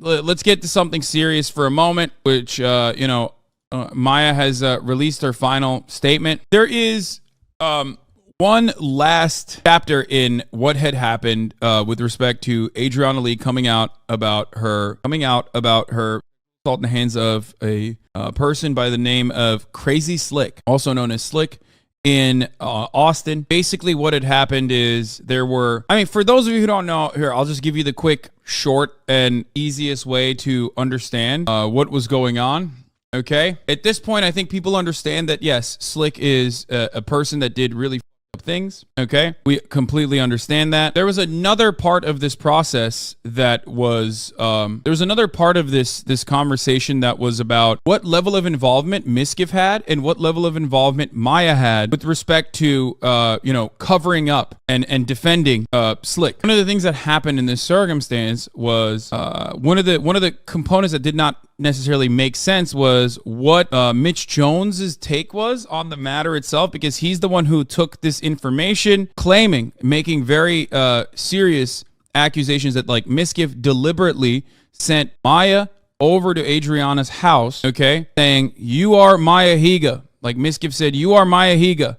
let's get to something serious for a moment, which, Maya has released her final statement. There is one last chapter in what had happened with respect to Adriana Lee coming out about her assault in the hands of a person by the name of CrazySlick, also known as Slick, in Austin. Basically, what had happened is for those of you who don't know, here, I'll just give you the quick, short, and easiest way to understand what was going on. Okay? At this point, I think people understand that, yes, Slick is a person that did really up things. Okay? We completely understand that. There was another part of this process that was, there was another part of this conversation that was about what level of involvement Mizkif had and what level of involvement Maya had with respect to, covering up and defending Slick. One of the things that happened in this circumstance was one of the components that did not necessarily make sense was what Mitch Jones's take was on the matter itself, because he's the one who took this information, making very serious accusations that like Mizkif deliberately sent Maya over to Adriana's house, okay, saying, "You are Maya Higa." Like Mizkif said, "You are Maya Higa,"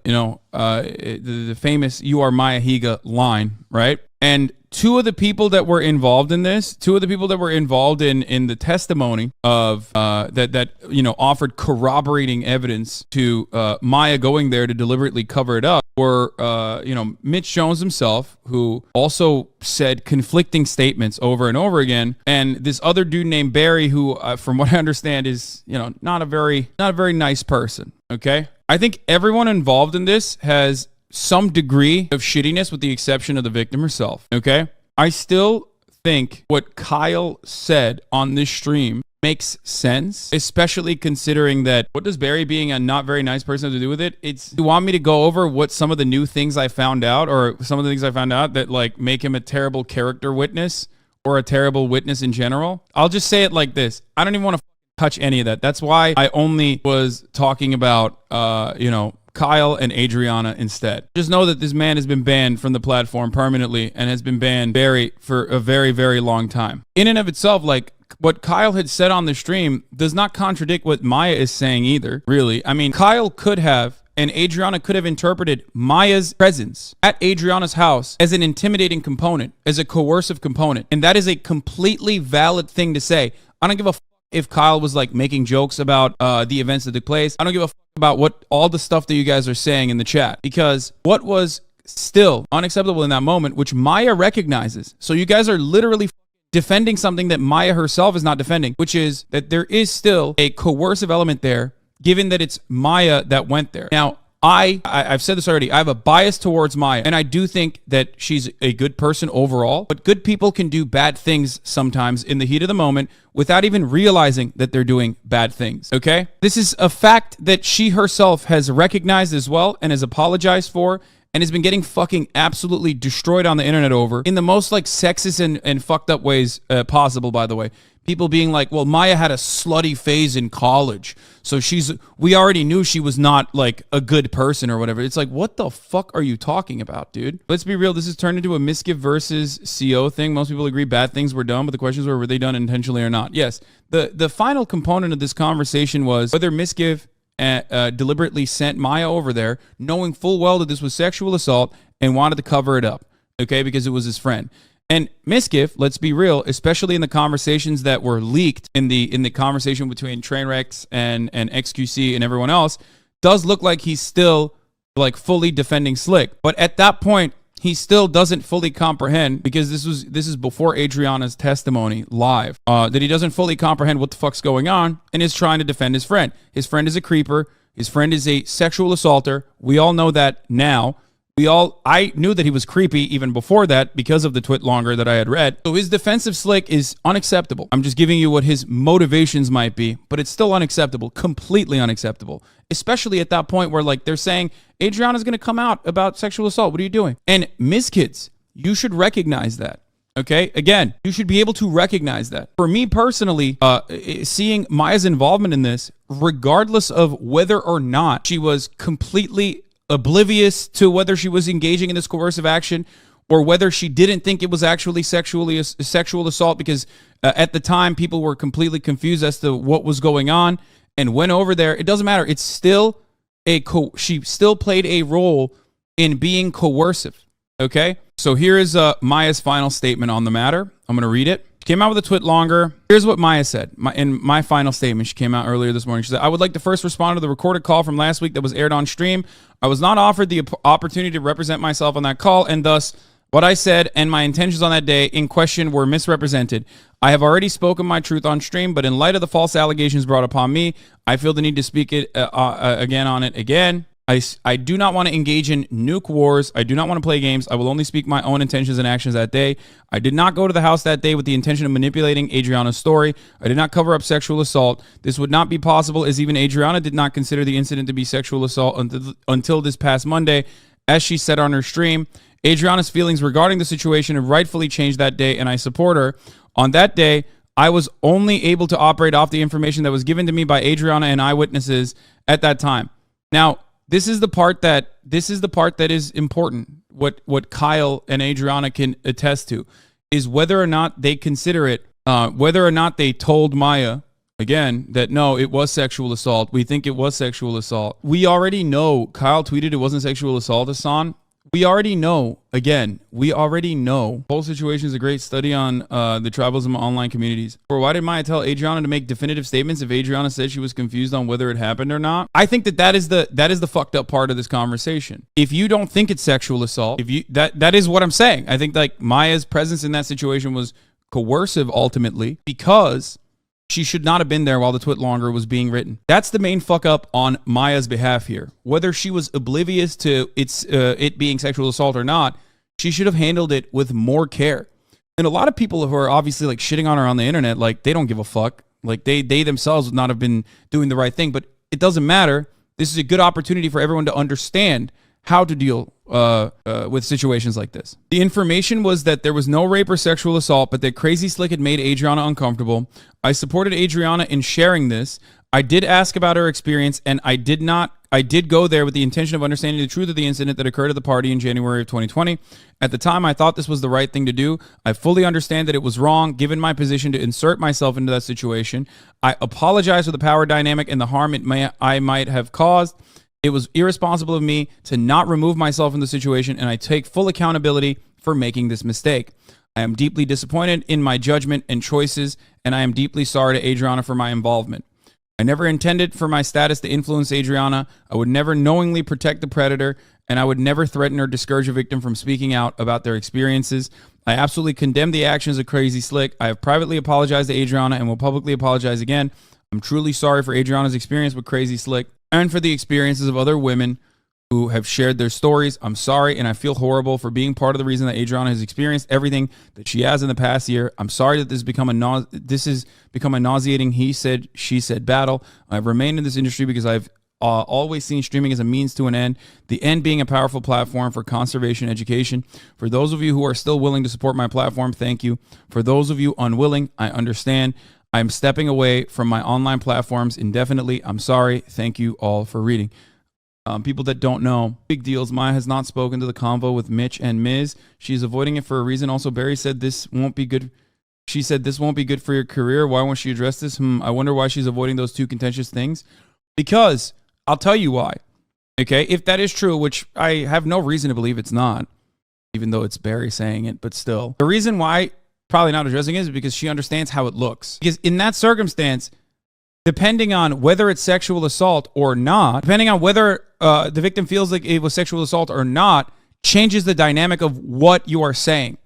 the famous "You are Maya Higa" line, right? And two of the people that were involved in this, in the testimony of offered corroborating evidence to Maya going there to deliberately cover it up were Mitch Jones himself, who also said conflicting statements over and over again, and this other dude named Barry, who from what I understand is not a very nice person. Okay, I think everyone involved in this has some degree of shittiness with the exception of the victim herself, okay? I still think what Kyle said on this stream makes sense, especially considering that what does Barry being a not very nice person have to do with it? You want me to go over what some of the new things I found out, or some of the things I found out that like make him a terrible character witness or a terrible witness in general? I'll just say it like this. I don't even want to touch any of that. That's why I only was talking about, Kyle and Adriana instead. Just know that this man has been banned from the platform permanently and has been banned for a very, very long time. In and of itself, like what Kyle had said on the stream does not contradict what Maya is saying either, really. I mean, Kyle could have and Adriana could have interpreted Maya's presence at Adriana's house as an intimidating component, as a coercive component. And that is a completely valid thing to say. I don't give a if Kyle was like making jokes about the events that took place. I don't give a about all the stuff that you guys are saying in the chat, because what was still unacceptable in that moment, which Maya recognizes. So you guys are literally defending something that Maya herself is not defending, which is that there is still a coercive element there, given that it's Maya that went there. Now, I've said this already. I have a bias towards Maya, and I do think that she's a good person overall, but good people can do bad things sometimes in the heat of the moment without even realizing that they're doing bad things, okay? This is a fact that she herself has recognized as well and has apologized for, and has been getting fucking absolutely destroyed on the internet over in the most like sexist and fucked up ways possible, by the way. People being like, well, Maya had a slutty phase in college, so we already knew she was not like a good person or whatever. It's like, what the fuck are you talking about, dude? Let's be real. This has turned into a Mizkif versus CO thing. Most people agree bad things were done, but the questions were they done intentionally or not? Yes. The final component of this conversation was whether Mizkif deliberately sent Maya over there, knowing full well that this was sexual assault and wanted to cover it up, okay, because it was his friend. And Mizkif, let's be real, especially in the conversations that were leaked in the conversation between Trainwrecks and XQC and everyone else, does look like he's still like fully defending Slick. But at that point, he still doesn't fully comprehend, because this is before Adriana's testimony live, that he doesn't fully comprehend what the fuck's going on and is trying to defend his friend. His friend is a creeper. His friend is a sexual assaulter. We all know that now. I knew that he was creepy even before that because of the twit longer that I had read. So his defense of Slick is unacceptable. I'm just giving you what his motivations might be, but it's still unacceptable, completely unacceptable. Especially at that point where like they're saying, Adriana's going to come out about sexual assault. What are you doing? And Kids, you should recognize that. Okay, again, you should be able to recognize that. For me personally, seeing Maya's involvement in this, regardless of whether or not she was completely oblivious to whether she was engaging in this coercive action, or whether she didn't think it was actually sexual assault because at the time people were completely confused as to what was going on and went over there. It doesn't matter. It's still she still played a role in being coercive. Okay? So here is Maya's final statement on the matter. I'm going to read it. She came out with a tweet longer. Here's what Maya said. In my final statement, she came out earlier this morning. She said, I would like to first respond to the recorded call from last week that was aired on stream. I was not offered the opportunity to represent myself on that call, and thus what I said and my intentions on that day in question were misrepresented. I have already spoken my truth on stream, but in light of the false allegations brought upon me, I feel the need to speak it again on it again. I do not want to engage in nuke wars. I do not want to play games. I will only speak my own intentions and actions that day. I did not go to the house that day with the intention of manipulating Adriana's story. I did not cover up sexual assault. This would not be possible as even Adriana did not consider the incident to be sexual assault until this past Monday. As she said on her stream, Adriana's feelings regarding the situation have rightfully changed that day, and I support her. On that day, I was only able to operate off the information that was given to me by Adriana and eyewitnesses at that time. Now, this is the part that is important. What Kyle and Adriana can attest to is whether or not they consider it, whether or not they told Maya again that no, it was sexual assault. We think it was sexual assault. We already know. Kyle tweeted it wasn't sexual assault, Hasan. We already know. Again, we already know. The whole situation is a great study on the tribalism of online communities. Or why did Maya tell Adriana to make definitive statements if Adriana said she was confused on whether it happened or not? I think that is the fucked up part of this conversation. If you don't think it's sexual assault, if you that is what I'm saying. I think like Maya's presence in that situation was coercive ultimately because she should not have been there while the tweet longer was being written. That's the main fuck up on Maya's behalf here. Whether she was oblivious to it being sexual assault or not, she should have handled it with more care. And a lot of people who are obviously like shitting on her on the internet, like they don't give a fuck. Like they themselves would not have been doing the right thing, but it doesn't matter. This is a good opportunity for everyone to understand how to deal with situations like this. The information was that there was no rape or sexual assault, but that CrazySlick had made Adriana uncomfortable. I supported Adriana in sharing this. I did ask about her experience, and I did go there with the intention of understanding the truth of the incident that occurred at the party in January of 2020. At the time, I thought this was the right thing to do. I fully understand that it was wrong, given my position, to insert myself into that situation. I apologize for the power dynamic and the harm I might have caused. It was irresponsible of me to not remove myself from the situation, and I take full accountability for making this mistake. I am deeply disappointed in my judgment and choices, and I am deeply sorry to Adriana for my involvement. I never intended for my status to influence Adriana. I would never knowingly protect the predator, and I would never threaten or discourage a victim from speaking out about their experiences. I absolutely condemn the actions of CrazySlick. I have privately apologized to Adriana and will publicly apologize again. I'm truly sorry for Adriana's experience with CrazySlick and for the experiences of other women who have shared their stories. I'm sorry, and I feel horrible for being part of the reason that Adriana has experienced everything that she has in the past year. I'm sorry that this has become a nauseating he said, she said battle. I've remained in this industry because I've always seen streaming as a means to an end, the end being a powerful platform for conservation education. For those of you who are still willing to support my platform, thank you. For those of you unwilling, I understand. I'm stepping away from my online platforms indefinitely. I'm sorry. Thank you all for reading. People that don't know, big deals. Maya has not spoken to the convo with Mitch and Miz. She's avoiding it for a reason. Also, Barry said this won't be good. She said this won't be good for your career. Why won't she address this? I wonder why she's avoiding those two contentious things. Because I'll tell you why. Okay, if that is true, which I have no reason to believe it's not, even though it's Barry saying it, but still. The reason why probably not addressing it is because she understands how it looks. Because in that circumstance, depending on whether it's sexual assault or not, depending on whether the victim feels like it was sexual assault or not, changes the dynamic of what you are saying.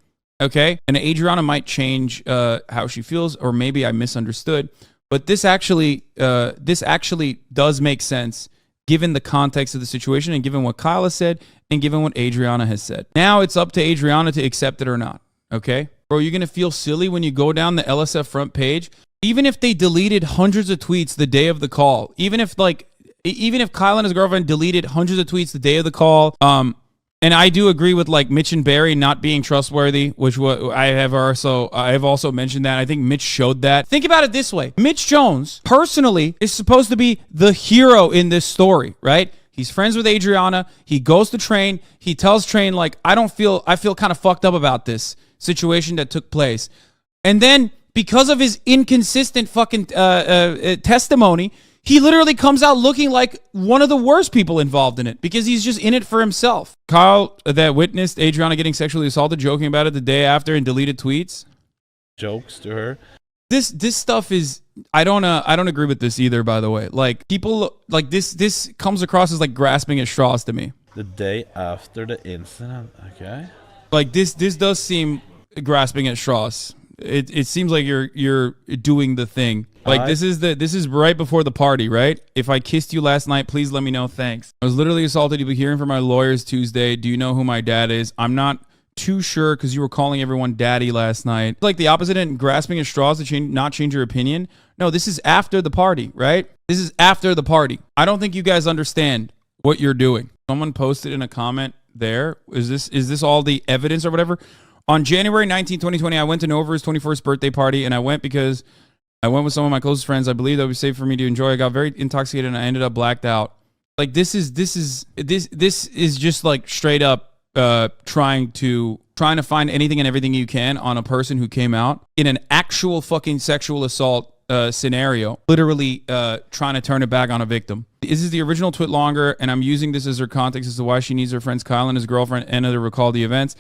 Okay? And Adriana might change how she feels, or maybe I misunderstood. But this actually does make sense given the context of the situation and given what Kyle has said and given what Adriana has said. Now it's up to Adriana to accept it or not. Okay? Bro, you're going to feel silly when you go down the LSF front page. Even if they deleted hundreds of tweets the day of the call, even if Kyle and his girlfriend deleted hundreds of tweets the day of the call, and I do agree with like Mitch and Barry not being trustworthy, which I have also mentioned that. I think Mitch showed that. Think about it this way. Mitch Jones personally is supposed to be the hero in this story, right? He's friends with Adriana. He goes to Train. He tells Train, like, I feel kind of fucked up about this situation that took place. And then because of his inconsistent fucking testimony, he literally comes out looking like one of the worst people involved in it because he's just in it for himself. Kyle, that witnessed Adriana getting sexually assaulted, joking about it the day after and deleted tweets. Jokes to her. This stuff is, I don't agree with this either, by the way. Like, people, like, this comes across as like grasping at straws to me. The day after the incident, okay. Like, this does seem grasping at straws. It seems like you're doing the thing. Like, this is right before the party, right? If I kissed you last night, please let me know. Thanks. I was literally assaulted. You'll be hearing from my lawyers Tuesday. Do you know who my dad is? I'm not too sure because you were calling everyone daddy last night. Like the opposite and grasping at straws to not change your opinion. No, this is after the party, right? This is after the party. I don't think you guys understand what you're doing. Someone posted in a comment there. Is this all the evidence or whatever? On January 19, 2020, I went to Nova's 21st birthday party, and I went because I went with some of my closest friends. I believe that would be safe for me to enjoy. I got very intoxicated, and I ended up blacked out. Like, this is just like straight up trying to find anything and everything you can on a person who came out in an actual fucking sexual assault scenario, literally trying to turn it back on a victim. This is the original twit longer, and I'm using this as her context as to why she needs her friends Kyle and his girlfriend Anna to recall the events.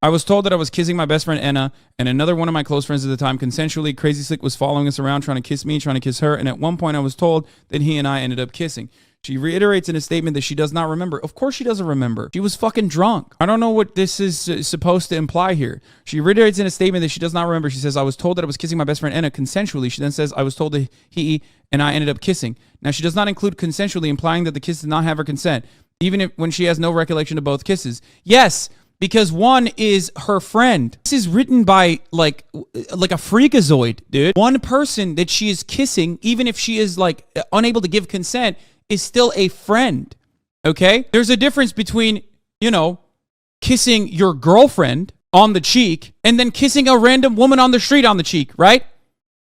I was told that I was kissing my best friend Anna and another one of my close friends at the time consensually. CrazySlick was following us around trying to kiss me, trying to kiss her, and at one point I was told that he and I ended up kissing. She reiterates in a statement that she does not remember. Of course she doesn't remember. She was fucking drunk. I don't know what this is supposed to imply here. She reiterates in a statement that she does not remember. She says, I was told that I was kissing my best friend Anna consensually. She then says, I was told that he and I ended up kissing. Now, she does not include consensually, implying that the kiss did not have her consent, even when she has no recollection of both kisses. Yes, because one is her friend. This is written by like a freakazoid, dude. One person that she is kissing, even if she is like unable to give consent, is still a friend, okay? There's a difference between, kissing your girlfriend on the cheek and then kissing a random woman on the street on the cheek, right?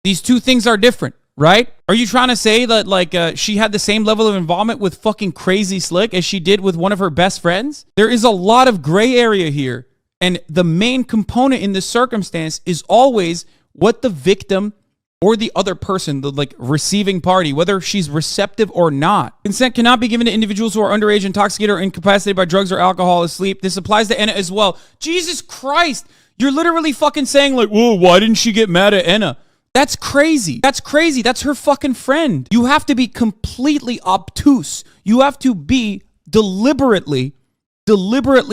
These two things are different, right? Are you trying to say that, like, she had the same level of involvement with fucking CrazySlick as she did with one of her best friends? There is a lot of gray area here, and the main component in this circumstance is always what the victim or the other person, the like receiving party, whether she's receptive or not. Consent cannot be given to individuals who are underage, intoxicated, or incapacitated by drugs or alcohol asleep. This applies to Anna as well. Jesus Christ. You're literally fucking saying like, whoa, why didn't she get mad at Anna? That's crazy. That's crazy. That's her fucking friend. You have to be completely obtuse. You have to be deliberately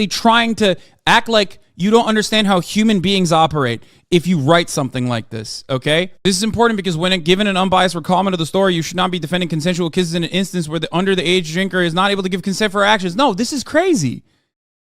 trying to act like you don't understand how human beings operate if you write something like this, okay? This is important because when given an unbiased recallment of the story, you should not be defending consensual kisses in an instance where the under-the-age drinker is not able to give consent for her actions. No, this is crazy.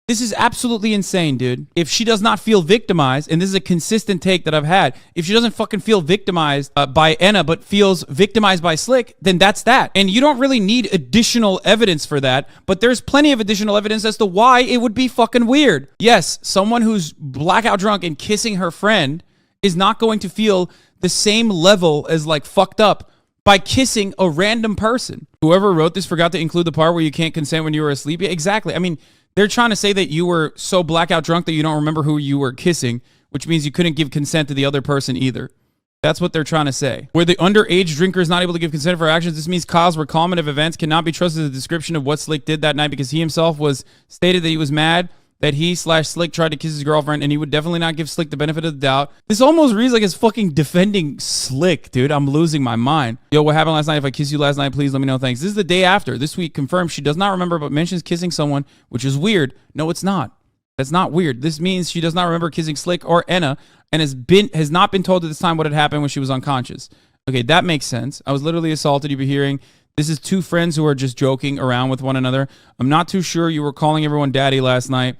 This is absolutely insane, dude. If she does not feel victimized, and this is a consistent take that I've had, if she doesn't fucking feel victimized by Anna, but feels victimized by Slick, then that's that. And you don't really need additional evidence for that, but there's plenty of additional evidence as to why it would be fucking weird. Yes, someone who's blackout drunk and kissing her friend is not going to feel the same level as like fucked up by kissing a random person. Whoever wrote this forgot to include the part where you can't consent when you were asleep. Yeah, exactly. I mean, they're trying to say that you were so blackout drunk that you don't remember who you were kissing, which means you couldn't give consent to the other person either. That's what they're trying to say. Where the underage drinker is not able to give consent for actions, this means Kyle's recallment of events cannot be trusted as a description of what Slick did that night because he himself was stated that he was mad that he/Slick tried to kiss his girlfriend, and he would definitely not give Slick the benefit of the doubt. This almost reads like it's fucking defending Slick, dude. I'm losing my mind. Yo, what happened last night? If I kiss you last night, please let me know. Thanks. This is the day after. This week confirmed she does not remember but mentions kissing someone, which is weird. No, it's not. That's not weird. This means she does not remember kissing Slick or Anna and has not been told at this time what had happened when she was unconscious. Okay, that makes sense. I was literally assaulted. You'll be hearing this is two friends who are just joking around with one another. I'm not too sure you were calling everyone daddy last night.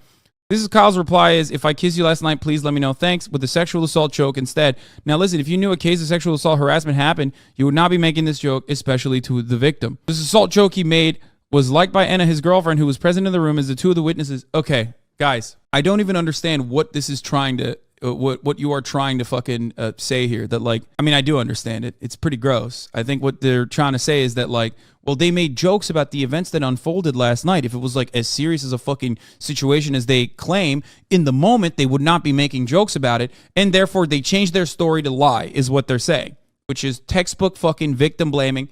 This is Kyle's reply is, if I kiss you last night, please let me know. Thanks, with the sexual assault joke instead. Now listen, if you knew a case of sexual assault harassment happened, you would not be making this joke, especially to the victim. This assault joke he made was liked by Anna, his girlfriend, who was present in the room as the two of the witnesses. Okay, guys, I don't even understand what this is trying to, what you are trying to fucking say here. That like, I mean, I do understand it. It's pretty gross. I think what they're trying to say is that like, well, they made jokes about the events that unfolded last night. If it was like as serious as a fucking situation as they claim, in the moment they would not be making jokes about it, and therefore they changed their story to lie, is what they're saying, which is textbook fucking victim blaming.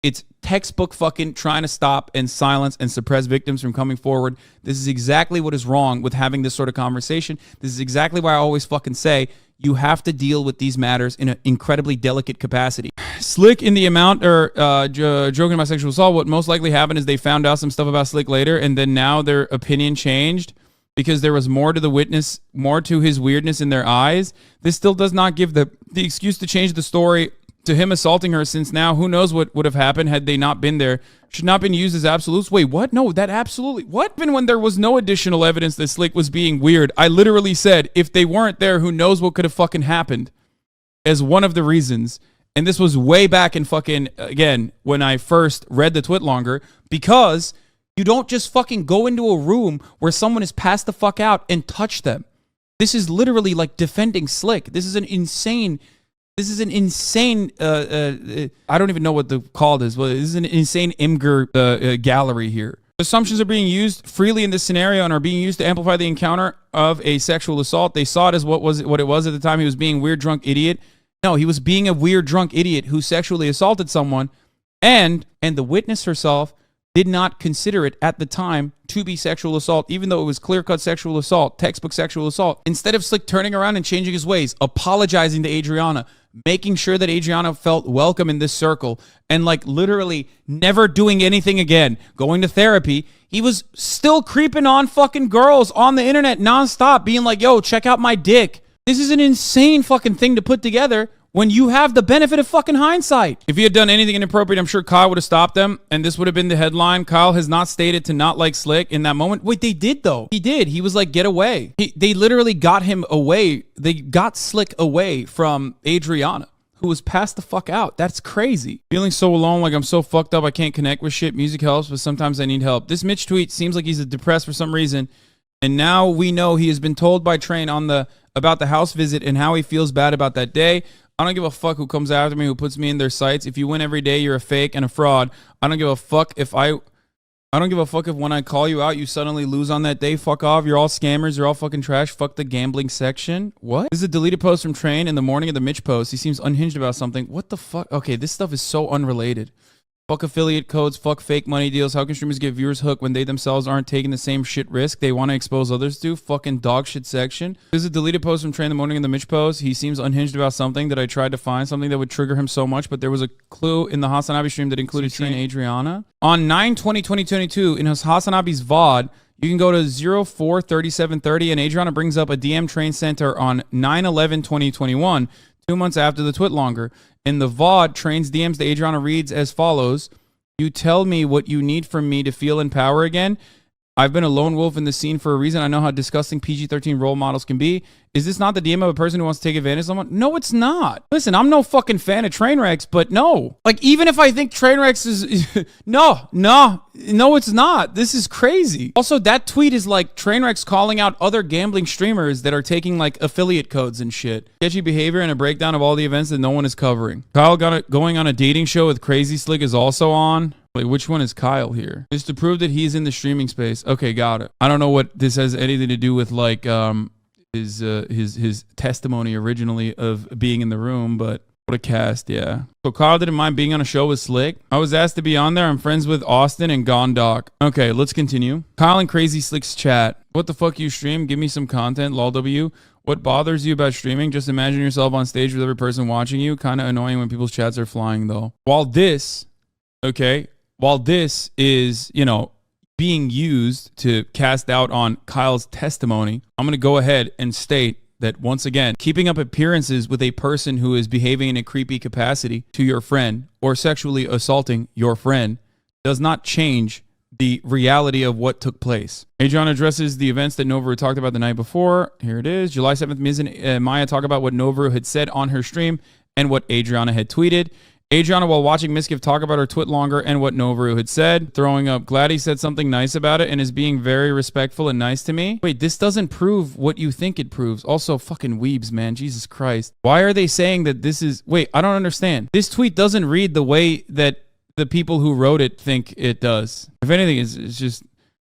It's textbook fucking trying to stop and silence and suppress victims from coming forward. This is exactly what is wrong with having this sort of conversation. This is exactly why I always fucking say you have to deal with these matters in an incredibly delicate capacity. Slick in the amount or joking about sexual assault, what most likely happened is they found out some stuff about Slick later, and then now their opinion changed because there was more to the witness, more to his weirdness in their eyes. This still does not give the excuse to change the story to him assaulting her, since now who knows what would have happened had they not been there. Should not been used as absolutes. Wait, what? No, that absolutely. What? Even when there was no additional evidence that Slick was being weird, I literally said, if they weren't there, who knows what could have fucking happened, as one of the reasons. And this was way back in fucking, again, when I first read the twit longer, because you don't just fucking go into a room where someone is passed the fuck out and touch them. This is literally like defending Slick. This is an insane, I don't even know what the call is, but this is an insane Imgur gallery here. Assumptions are being used freely in this scenario and are being used to amplify the encounter of a sexual assault. They saw it as what it was at the time. He was being a weird drunk idiot. No, he was being a weird drunk idiot who sexually assaulted someone, and the witness herself did not consider it at the time to be sexual assault, even though it was clear-cut sexual assault, textbook sexual assault. Instead of Slick turning around and changing his ways, apologizing to Adriana, making sure that Adriana felt welcome in this circle, and like literally never doing anything again, going to therapy, he was still creeping on fucking girls on the internet nonstop, being like, yo, check out my dick. This is an insane fucking thing to put together when you have the benefit of fucking hindsight. If he had done anything inappropriate, I'm sure Kyle would have stopped them, and this would have been the headline. Kyle has not stated to not like Slick in that moment. Wait, they did though. He did. He was like, get away. They literally got him away. They got Slick away from Adriana, who was passed the fuck out. That's crazy. Feeling so alone, like I'm so fucked up I can't connect with shit. Music helps, but sometimes I need help. This Mitch tweet seems like he's depressed for some reason, and now we know he has been told by Train about the house visit and how he feels bad about that day. I don't give a fuck who comes after me, who puts me in their sights. If you win every day, you're a fake and a fraud. I don't give a fuck if when I call you out, you suddenly lose on that day. Fuck off. You're all scammers. You're all fucking trash. Fuck the gambling section. What? This is a deleted post from Train in the morning of the Mitch post. He seems unhinged about something. What the fuck? Okay, this stuff is so unrelated. Fuck affiliate codes, fuck fake money deals. How can streamers get viewers hooked when they themselves aren't taking the same shit risk they want to expose others to? Fucking dog shit section. There's a deleted post from Train in the morning in the Mitch post. He seems unhinged about something that I tried to find, something that would trigger him so much, but there was a clue in the Hasanabi stream that included seeing Adriana. On 9/20/2022, in Hasanabi's VOD, you can go to 04/37/30, and Adriana brings up a DM Train Center on 9/11/2021, 2 months after the twit longer. In the VOD, Train's DMs to Adriana reads as follows: you tell me what you need from me to feel in power again. I've been a lone wolf in the scene for a reason. I know how disgusting PG-13 role models can be. Is this not the DM of a person who wants to take advantage of someone? No, it's not. Listen, I'm no fucking fan of Trainwrecks, but no. Like, even if I think Trainwrecks is... no, it's not. This is crazy. Also, that tweet is like Trainwrecks calling out other gambling streamers that are taking, like, affiliate codes and shit. Sketchy behavior and a breakdown of all the events that no one is covering. Kyle going on a dating show with CrazySlick is also on. Wait, which one is Kyle here? It's to prove that he's in the streaming space. Okay, got it. I don't know what this has anything to do with, like, his testimony originally of being in the room, but what a cast, yeah. So Kyle didn't mind being on a show with Slick. I was asked to be on there. I'm friends with Austin and Gondok. Okay, let's continue. Kyle and CrazySlick's chat. What the fuck you stream? Give me some content, lol. What bothers you about streaming? Just imagine yourself on stage with every person watching you. Kind of annoying when people's chats are flying, though. While this is, being used to cast doubt on Kyle's testimony, I'm going to go ahead and state that, once again, keeping up appearances with a person who is behaving in a creepy capacity to your friend or sexually assaulting your friend does not change the reality of what took place. Adriana addresses the events that Novaru talked about the night before. Here it is. July 7th, Miz and Maya talk about what Novaru had said on her stream and what Adriana had tweeted. Adriana, while watching Mizkif talk about her twit longer and what Novaru had said, throwing up, glad he said something nice about it and is being very respectful and nice to me. Wait, this doesn't prove what you think it proves. Also, fucking weebs, man. Jesus Christ. Why are they saying that this is... Wait, I don't understand. This tweet doesn't read the way that the people who wrote it think it does. If anything, it's just...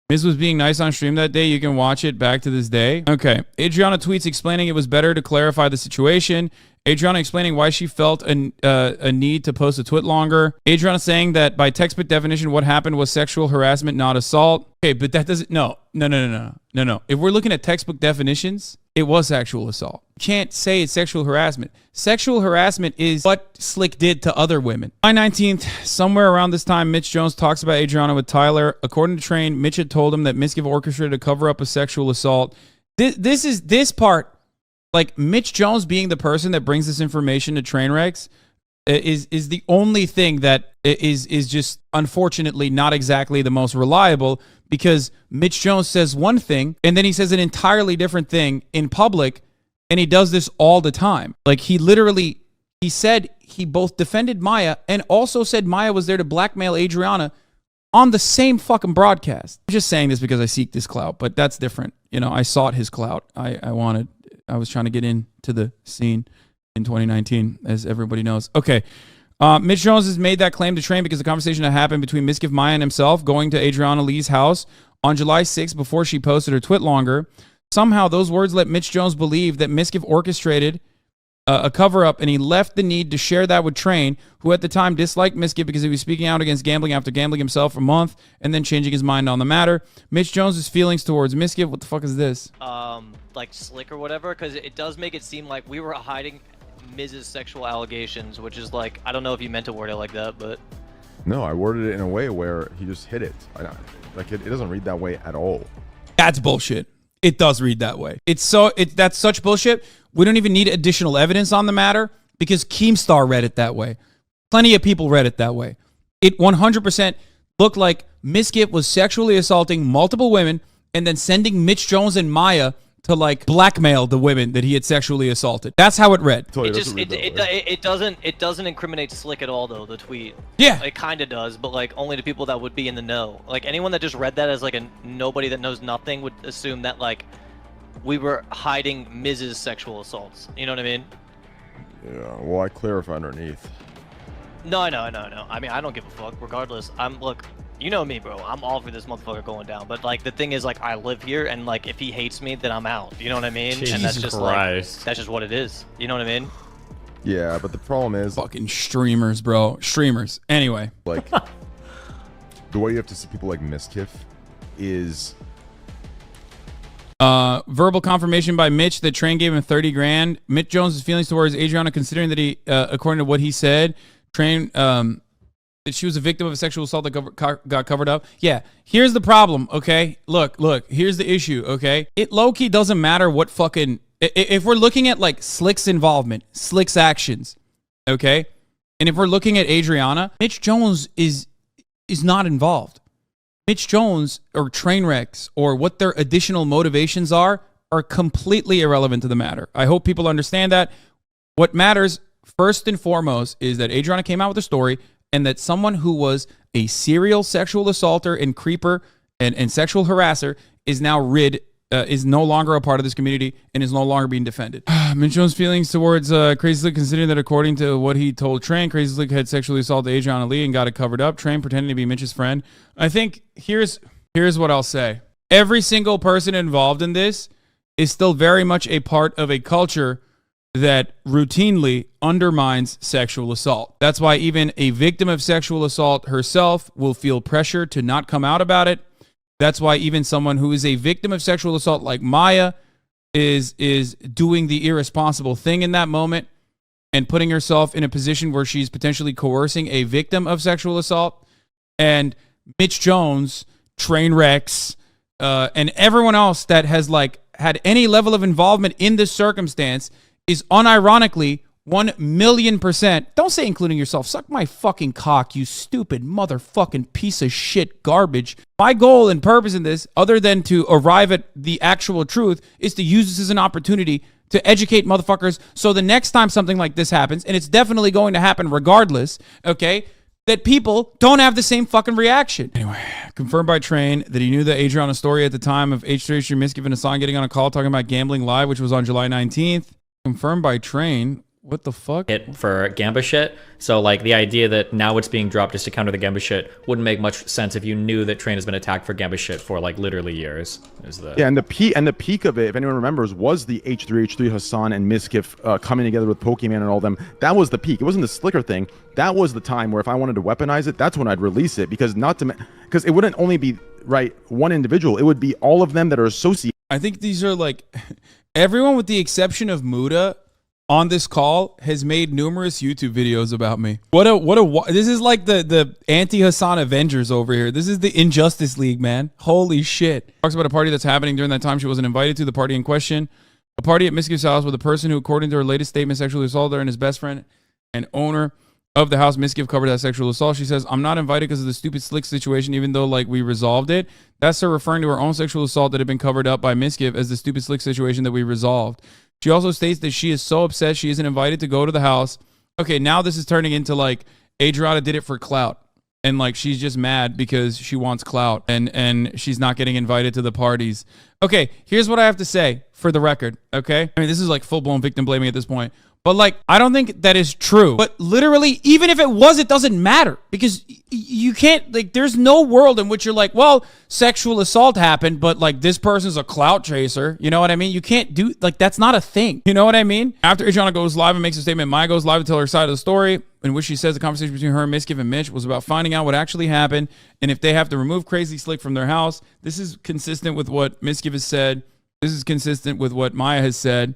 Miz was being nice on stream that day. You can watch it back to this day. Okay. Adriana tweets explaining it was better to clarify the situation. Adriana explaining why she felt a need to post a twit longer. Adriana saying that by textbook definition, what happened was sexual harassment, not assault. Okay, but that doesn't... No. If we're looking at textbook definitions, it was sexual assault. You can't say it's sexual harassment. Sexual harassment is what Slick did to other women. July 19th, somewhere around this time, Mitch Jones talks about Adriana with Tyler. According to Train, Mitch had told him that Mizkif orchestrated a cover up a sexual assault. This part, like Mitch Jones being the person that brings this information to Trainwrecks, is the only thing that is just unfortunately not exactly the most reliable, because Mitch Jones says one thing and then he says an entirely different thing in public, and he does this all the time. Like he said he both defended Maya and also said Maya was there to blackmail Adriana on the same fucking broadcast. I'm just saying this because I seek this clout, but that's different. You know, I sought his clout. I was trying to get into the scene in 2019, as everybody knows. Okay. Mitch Jones has made that claim to Train because the conversation that happened between Mizkif, Maya, and himself going to Adriana Lee's house on July 6th before she posted her twit longer. Somehow those words let Mitch Jones believe that Mizkif orchestrated a cover-up, and he left the need to share that with Train, who at the time disliked Mizkif because he was speaking out against gambling after gambling himself for a month and then changing his mind on the matter. Mitch Jones' feelings towards Mizkif, what the fuck is this? Like Slick or whatever, because it does make it seem like we were hiding Miz's sexual allegations, which is like, I don't know if you meant to word it like that, but... No, I worded it in a way where he just hit it. It doesn't read that way at all. That's bullshit. It does read that way. That's such bullshit. We don't even need additional evidence on the matter because Keemstar read it that way. Plenty of people read it that way. It 100% looked like Mizkif was sexually assaulting multiple women and then sending Mitch Jones and Maya to like blackmail the women that he had sexually assaulted. That's how it read. It doesn't incriminate Slick at all though, the tweet. Yeah. It kind of does, but like only to people that would be in the know. Like anyone that just read that as like a nobody that knows nothing would assume that like we were hiding Miz's sexual assaults. You know what I mean? Yeah, well I clarify underneath. No. I mean, I don't give a fuck. Regardless, look, you know me, bro. I'm all for this motherfucker going down. But like, the thing is, like, I live here, and like, if he hates me, then I'm out. You know what I mean? Jesus and that's just Christ. like, that's just what it is. You know what I mean? Yeah, but the problem is, fucking streamers, bro. Streamers. Anyway, like, the way you have to see people like Mizkif is verbal confirmation by Mitch that Train gave him 30 grand. Mitch Jones' feelings towards Adriana, considering that he, according to what he said, Train, that she was a victim of a sexual assault that got covered up. Yeah, here's the problem, okay? Look, here's the issue, okay? It low-key doesn't matter what fucking... If we're looking at, like, Slick's involvement, Slick's actions, okay? And if we're looking at Adriana, Mitch Jones is not involved. Mitch Jones or Trainwrecks or what their additional motivations are completely irrelevant to the matter. I hope people understand that. What matters, first and foremost, is that Adriana came out with a story and that someone who was a serial sexual assaulter and creeper and sexual harasser is now is no longer a part of this community and is no longer being defended. Mitch Jones' feelings towards CrazySlick, considering that according to what he told Train, CrazySlick had sexually assaulted Adriana Lee and got it covered up. Train pretending to be Mitch's friend. I think here's what I'll say. Every single person involved in this is still very much a part of a culture that routinely undermines sexual assault. That's why even a victim of sexual assault herself will feel pressure to not come out about it. That's why even someone who is a victim of sexual assault like Maya is doing the irresponsible thing in that moment and putting herself in a position where she's potentially coercing a victim of sexual assault. And Mitch Jones, Trainwrecks, and everyone else that has like had any level of involvement in this circumstance is unironically 1,000,000%. Don't say including yourself. Suck my fucking cock, you stupid motherfucking piece of shit garbage. My goal and purpose in this, other than to arrive at the actual truth, is to use this as an opportunity to educate motherfuckers so the next time something like this happens, and it's definitely going to happen regardless, okay, that people don't have the same fucking reaction. Anyway, confirmed by Train that he knew the Adriana story at the time of H3H3 Mizkif and Hasan getting on a call talking about gambling live, which was on July 19th. Confirmed by Train. What the fuck? It for Gamba shit. So like the idea that now it's being dropped just to counter the Gamba shit wouldn't make much sense if you knew that Train has been attacked for Gamba shit for like literally years. Yeah, and the peak of it, if anyone remembers, was the H3H3 Hasan and Mizkif coming together with Pokemon and all them. That was the peak. It wasn't the Slicker thing. That was the time where if I wanted to weaponize it, that's when I'd release it, because because it wouldn't only be one individual. It would be all of them that are associated. I think these are like everyone with the exception of Muda on this call has made numerous YouTube videos about me. This is like the anti-Hasan Avengers over here. This is the Injustice League, man. Holy shit. Talks about a party that's happening during that time she wasn't invited to, the party in question. A party at Mizkif's house with a person who, according to her latest statement, sexually assaulted her and his best friend and owner of the house. Mizkif covered that sexual assault. She says, I'm not invited because of the stupid Slick situation, even though like we resolved it. That's her referring to her own sexual assault that had been covered up by Mizkif as the stupid Slick situation that we resolved. She also states that she is so upset she isn't invited to go to the house. Okay, now this is turning into like Adriana did it for clout. And like she's just mad because she wants clout and she's not getting invited to the parties. Okay, here's what I have to say for the record, okay? I mean, this is like full-blown victim blaming at this point. But like, I don't think that is true. But literally, even if it was, it doesn't matter. Because you can't, like, there's no world in which you're like, well, sexual assault happened, but like this person's a clout chaser. You know what I mean? You can't do, like, that's not a thing. You know what I mean? After Adriana goes live and makes a statement, Maya goes live to tell her side of the story, in which she says the conversation between her and Mizkif and Mitch was about finding out what actually happened and if they have to remove CrazySlick from their house. This is consistent with what Mizkif has said. This is consistent with what Maya has said.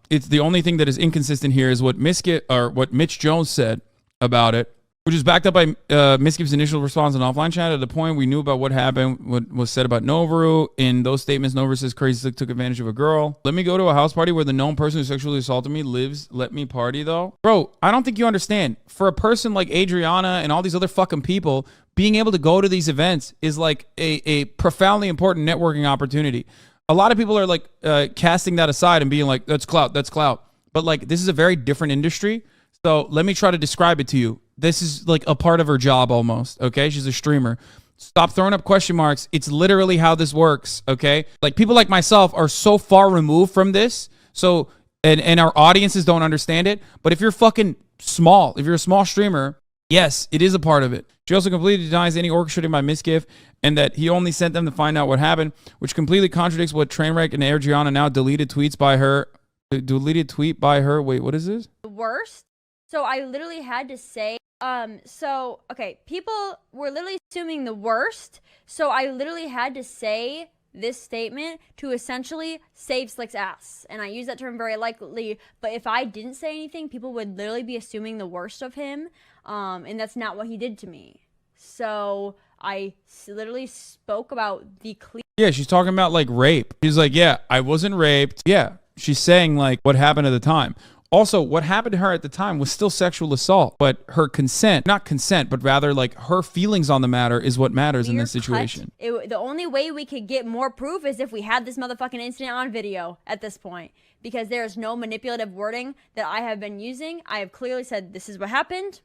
It's the only thing that is inconsistent here is what Mitch Jones said about it, which is backed up by Mizkif's initial response in offline chat. At the point we knew about what happened, what was said about Novaru. In those statements, Novaru says CrazySlick took advantage of a girl. Let me go to a house party where the known person who sexually assaulted me lives. Let me party though. Bro, I don't think you understand. For a person like Adriana and all these other fucking people, being able to go to these events is like a profoundly important networking opportunity. A lot of people are like casting that aside and being like, that's clout, that's clout. But like, this is a very different industry. So let me try to describe it to you. This is like a part of her job almost, okay? She's a streamer. Stop throwing up question marks. It's literally how this works, okay? Like people like myself are so far removed from this. So, and our audiences don't understand it. But if you're fucking small, if you're a small streamer, yes, it is a part of it. She also completely denies any orchestrating by Mizkif and that he only sent them to find out what happened, which completely contradicts what Trainwreck and Adriana now deleted tweets by her. Deleted tweet by her. Wait, what is this? The worst. So I literally had to say, okay, people were literally assuming the worst. So I literally had to say this statement to essentially save Slick's ass. And I use that term very lightly, but if I didn't say anything, people would literally be assuming the worst of him. And that's not what he did to me. So I literally spoke about the clear. Yeah, she's talking about like rape. She's like, yeah, I wasn't raped. Yeah, she's saying like what happened at the time. Also, what happened to her at the time was still sexual assault, but her consent, not consent, but rather like her feelings on the matter is what matters in this situation. The only way we could get more proof is if we had this motherfucking incident on video at this point, because there's no manipulative wording that I have been using. I have clearly said, this is what happened.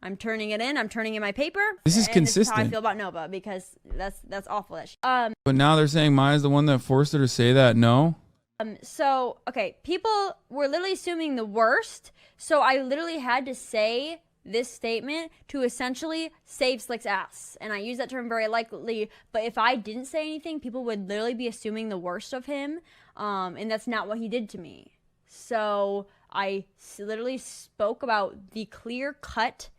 I'm turning it in. I'm turning in my paper. This is consistent. This is how I feel about Nova, because that's awful. But now they're saying Maya's the one that forced her to say that. No. So, okay, people were literally assuming the worst. So I literally had to say this statement to essentially save Slick's ass. And I use that term very lightly, but if I didn't say anything, people would literally be assuming the worst of him. And that's not what he did to me. So I literally spoke about the clear-cut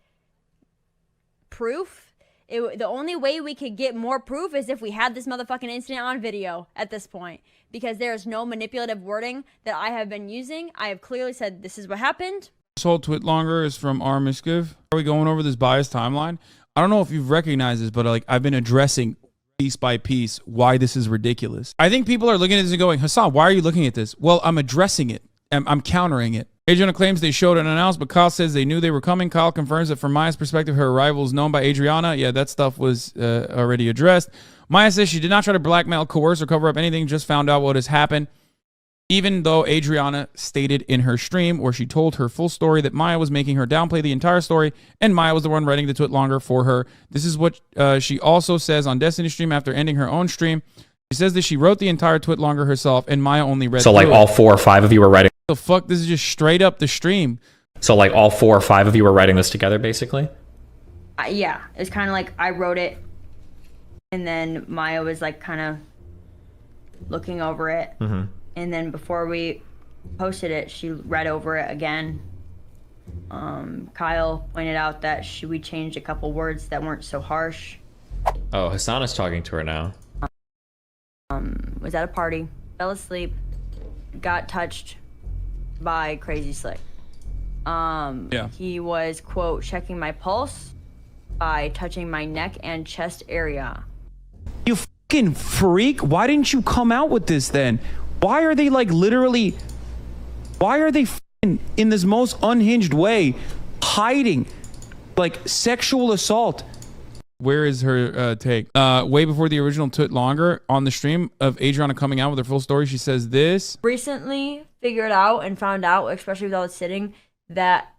proof. The only way we could get more proof is if we had this motherfucking incident on video at this point, because there's no manipulative wording that I have been using. I have clearly said, this is what happened. This whole tweet longer is from R. Mizkif. Are we going over this biased timeline? I don't know if you've recognized this, but like I've been addressing piece by piece why this is ridiculous. I think people are looking at this and going, Hasan, why are you looking at this? Well, I'm addressing it. I'm countering it. Adriana claims they showed and announced, but Kyle says they knew they were coming. Kyle confirms that from Maya's perspective, her arrival is known by Adriana. Yeah, that stuff was already addressed. Maya says she did not try to blackmail, coerce, or cover up anything, just found out what has happened. Even though Adriana stated in her stream where she told her full story that Maya was making her downplay the entire story and Maya was the one writing the tweet longer for her. This is what she also says on Destiny stream after ending her own stream. She says that she wrote the entire tweet longer herself and Maya only read So like through all it. 4 or 5 of you were writing. The fuck? This is just straight up the stream. So like all 4 or 5 of you were writing this together, basically? Yeah, it's kind of like I wrote it, and then Maya was like kind of looking over it, and then before we posted it, she read over it again. Kyle pointed out that we changed a couple words that weren't so harsh. Oh, Hasan is talking to her now. Was at a party, fell asleep, got touched by CrazySlick. Yeah. He was, quote, checking my pulse by touching my neck and chest area. You fucking freak. Why didn't you come out with this then? Why are they like literally, why are they fucking in this most unhinged way hiding like sexual assault? Where is her take? Way before the original took longer on the stream of Adriana coming out with her full story, she says this. Recently figured out and found out, especially without sitting, that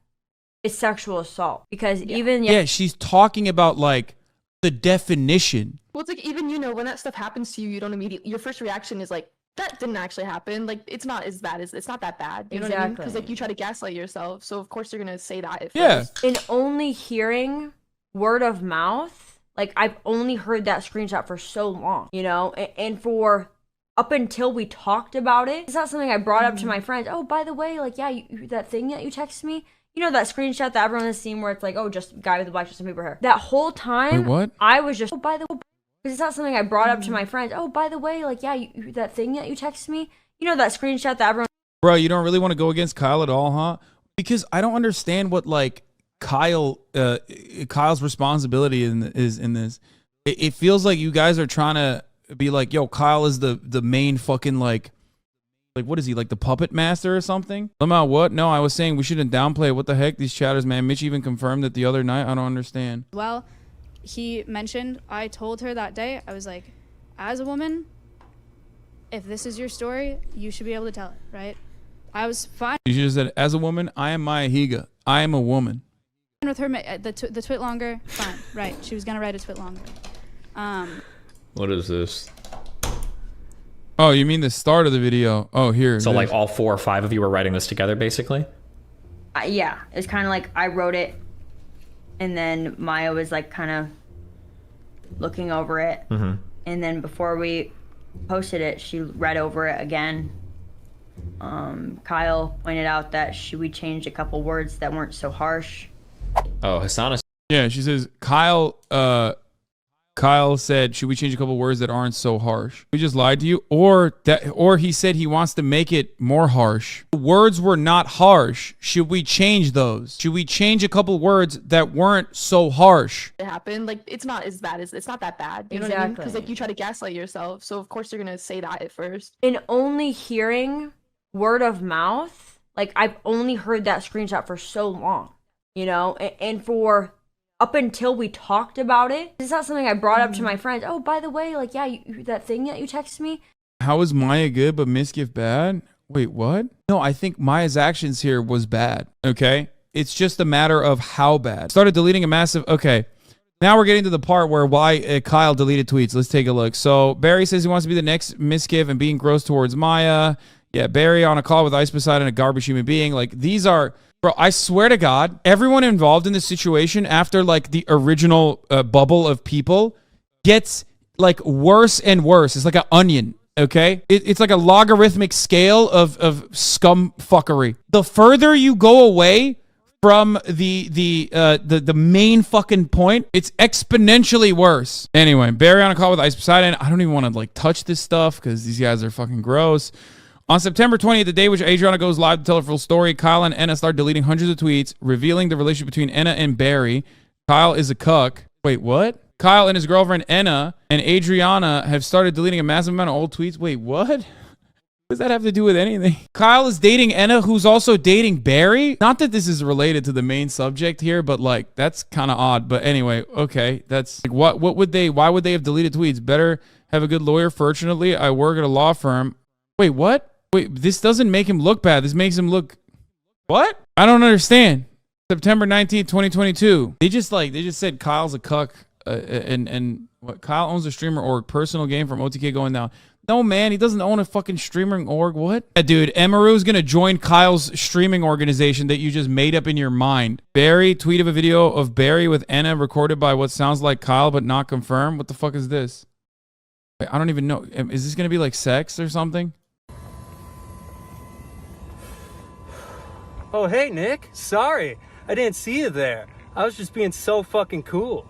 it's sexual assault. Because even... Yeah, she's talking about like the definition. Well, it's like even, you know, when that stuff happens to you, you don't immediately, your first reaction is like, that didn't actually happen. Like, it's not as bad as, it's not that bad. You know what I mean? Because like you try to gaslight yourself. So of course you're going to say that at first. In only hearing word of mouth, like I've only heard that screenshot for so long, you know? And for up until we talked about it, it's not something I brought up to my friends. Oh, by the way, like, yeah, that thing that you texted me, you know, that screenshot that everyone has seen where it's like, oh, just guy with the black dress and paper hair. That whole time, Wait, what? I was just, oh, by the way, because it's not something I brought up to my friends. Oh, by the way, like, yeah, that thing that you texted me, you know, that screenshot that everyone... Bro, you don't really want to go against Kyle at all, huh? Because I don't understand what like Kyle's responsibility is in this. It feels like you guys are trying to be like, yo, Kyle is the main fucking like what is he, like the puppet master or something? Somehow what? No, I was saying we shouldn't downplay it. What the heck, these chatters, man. Mitch even confirmed that the other night. I don't understand. Well, he mentioned, I told her that day, I was like, as a woman, if this is your story, you should be able to tell it, right? I was fine. You should have said, as a woman, I am Maya Higa. I am a woman. With her, the twit longer, fine, right. She was going to write a twit longer. What is this? Oh, you mean the start of the video? Oh, here. So like all 4 or 5 of you were writing this together, basically? Yeah, it's kind of like I wrote it, and then Maya was like kind of looking over it, and then before we posted it, she read over it again. Kyle pointed out that we changed a couple words that weren't so harsh. Oh, Hasan is... Yeah, she says, Kyle said, should we change a couple words that aren't so harsh? We just lied to you? Or he said he wants to make it more harsh. The words were not harsh. Should we change those? Should we change a couple words that weren't so harsh? It happened. Like, it's not as bad as, it's not that bad. You know what I mean? Because like you try to gaslight yourself. So of course you're going to say that at first. In only hearing word of mouth, like I've only heard that screenshot for so long, you know? And for... up until we talked about it, it's not something I brought up to my friends. Oh, by the way, like, yeah, that thing that you texted me. How is Maya good but Mizkif bad? Wait, what? No, I think Maya's actions here was bad, okay? It's just a matter of how bad. Started deleting a massive... Okay, now we're getting to the part where why Kyle deleted tweets. Let's take a look. So Barry says he wants to be the next Mizkif and being gross towards Maya. Yeah, Barry on a call with Ice Poseidon, a garbage human being. Like, these are... Bro, I swear to God, everyone involved in this situation after like the original bubble of people gets like worse and worse. It's like an onion, okay? It's like a logarithmic scale of scum fuckery. The further you go away from the main fucking point, it's exponentially worse. Anyway, Barry on a call with Ice Poseidon. I don't even want to like touch this stuff because these guys are fucking gross. On September 20th, the day which Adriana goes live to tell her full story, Kyle and Enna start deleting hundreds of tweets, revealing the relationship between Enna and Barry. Kyle is a cuck. Wait, what? Kyle and his girlfriend Enna and Adriana have started deleting a massive amount of old tweets. Wait, what? What does that have to do with anything? Kyle is dating Enna, who's also dating Barry? Not that this is related to the main subject here, but like, that's kind of odd. But anyway, okay. That's like, why would they have deleted tweets? Better have a good lawyer. Fortunately, I work at a law firm. Wait, what? Wait, this doesn't make him look bad. This makes him look... What? I don't understand. September 19th, 2022. They just said Kyle's a cuck. And what? Kyle owns a streamer org. Personal game from OTK going down. No, man, he doesn't own a fucking streaming org. What? Yeah, dude, Emaru's gonna join Kyle's streaming organization that you just made up in your mind. Barry, tweet of a video of Barry with Anna recorded by what sounds like Kyle but not confirmed. What the fuck is this? I don't even know. Is this gonna be like sex or something? Oh, hey, Nick. Sorry, I didn't see you there. I was just being so fucking cool.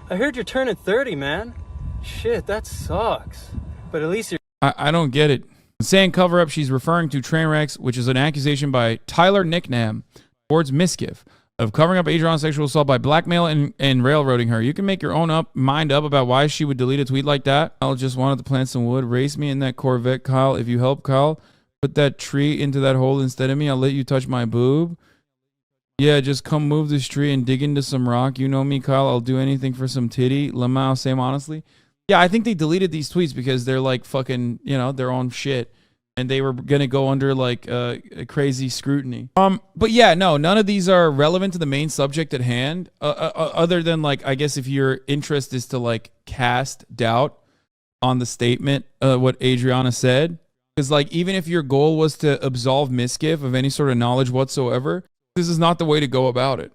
I heard you're turning 30, man. Shit, that sucks. But at least you're... I don't get it. Saying cover up, she's referring to Trainwrecks, which is an accusation by Tyler Nicknam towards Mizkif of covering up Adriana's sexual assault by blackmail and railroading her. You can make your own mind up about why she would delete a tweet like that. Kyle just wanted to plant some wood. Race me in that Corvette, Kyle. If you help Kyle put that tree into that hole instead of me, I'll let you touch my boob. Yeah, just come move this tree and dig into some rock. You know me, Kyle. I'll do anything for some titty. Lamau, same honestly. Yeah, I think they deleted these tweets because they're like fucking, you know, their own shit. And they were going to go under like a crazy scrutiny. But yeah, no, none of these are relevant to the main subject at hand. Other than like, I guess if your interest is to like cast doubt on the statement, what Adriana said. Because like, even if your goal was to absolve Mizkif of any sort of knowledge whatsoever, this is not the way to go about it.